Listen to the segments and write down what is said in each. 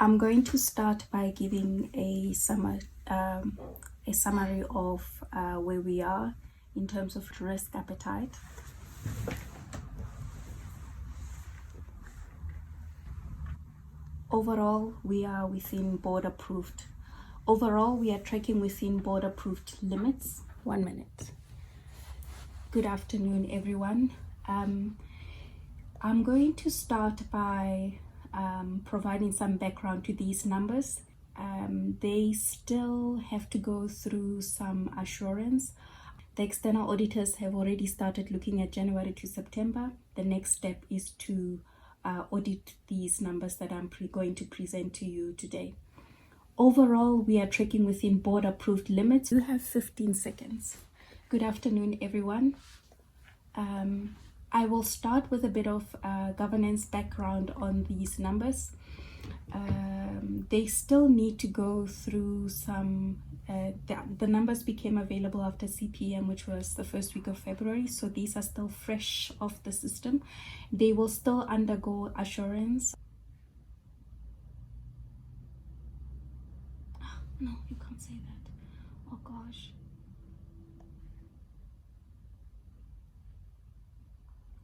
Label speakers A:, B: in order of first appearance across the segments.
A: I'm going to start by giving a summary of where we are in terms of risk appetite. Overall, we are within board-approved. Overall, we are tracking within board-approved limits. 1 minute. Good afternoon, everyone. I'm going to start by providing some background to these numbers. They still have to go through some assurance. The external auditors have already started looking at January to September. The next step is to audit these numbers that I'm going to present to you today. Overall, we are tracking within board approved limits. You have 15 seconds. Good afternoon, everyone. I will start with a bit of governance background on these numbers. They still need to go through some, the numbers became available after CPM, which was the first week of February. So these are still fresh off the system. They will still undergo assurance. No, you can't say that. Oh gosh.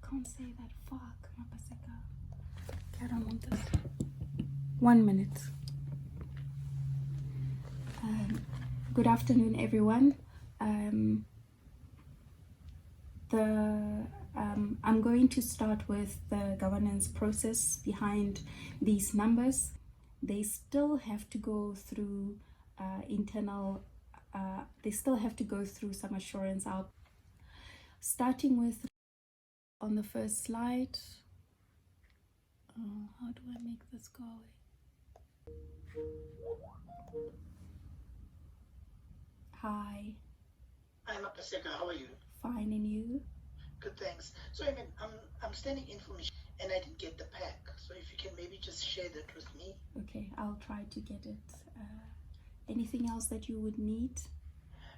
A: Can't say that. Fuck, Mapaseka. Okay, I don't want this. 1 minute. Good afternoon, everyone. I'm going to start with the governance process behind these numbers. They still have to go through they still have to go through some assurance out. Starting with on the first slide. How do I make this go away? Hi.
B: Hi, Mapaseka. How are you?
A: Fine, and you?
B: Good, thanks. So, I'm standing in for me, and I didn't get the pack. So, if you can maybe just share that with me.
A: Okay, I'll try to get it. Anything else that you would need?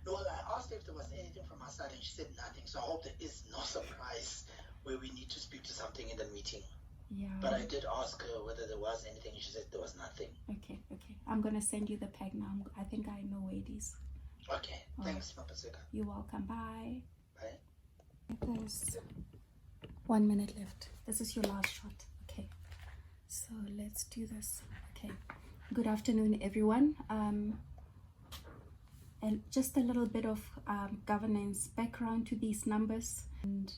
B: No, I asked if there was anything from her side, and she said nothing. So, I hope there is no surprise where we need to speak to something in the meeting.
A: Yeah.
B: But I did ask her whether there was anything, and she said there was nothing.
A: Okay. I'm gonna send you the pack now. I think I know where it is.
B: Okay, thanks, Mapaseka.
A: You're welcome. Bye.
B: Bye.
A: There's 1 minute left. This is your last shot. Okay. So let's do this. Okay. Good afternoon, everyone. And just a little bit of governance background to these numbers. And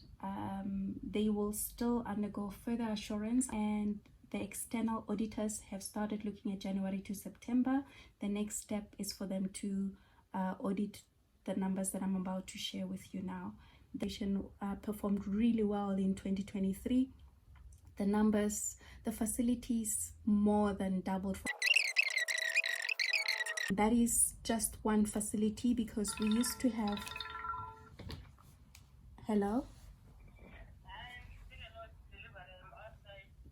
A: they will still undergo further assurance, and the external auditors have started looking at January to September. The next step is for them to audit the numbers that I'm about to share with you now. The nation performed really well in 2023. The numbers, the facilities more than doubled. That is just one facility, because we used to have... Hello?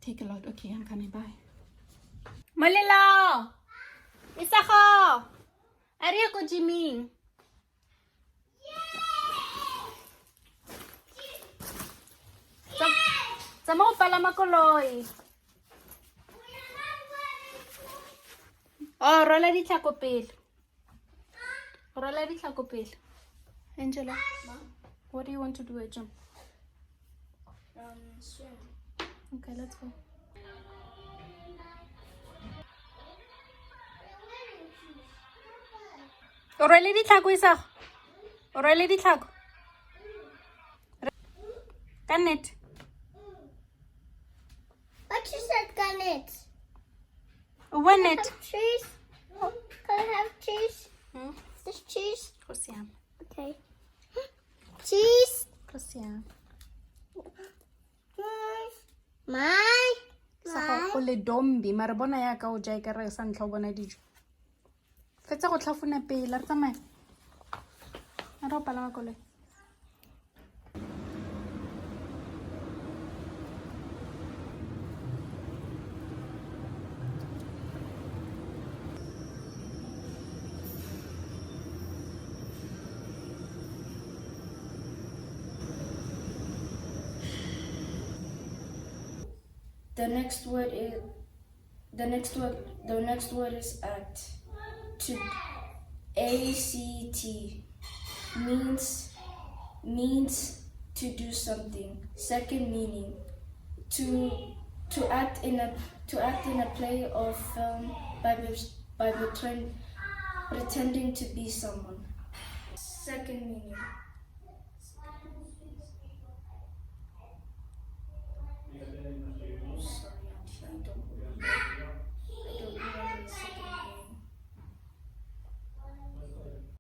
A: Take a lot. Okay, I'm coming. Bye. Malilo! Isako! Ariako Jimmy! Sama ko pala makuloy. Oh, rola ditlhako pele. Rola ditlhako pele. Angela, what do you want to do at gym?
C: Swim.
A: Okay, let's go. Rola ditlhako isa. Rola ditlhako. Kanet.
C: What you said, Garnet?
A: One it.
C: Cheese? Can I have cheese?
A: Hmm?
C: This cheese?
A: Kosiam.
C: Okay. Cheese?
A: Kosiam.
C: My?
A: Sa go le dombi mara bona ya ka o ja ka re sa ntla o bona dijo. Fetsa go tlhafuna pele re tsamaya. A re o palama koloi.
C: The next word is
D: The next word is act. To ACT means to do something. Second meaning, to act in a play or film by pretending to be someone. Second meaning,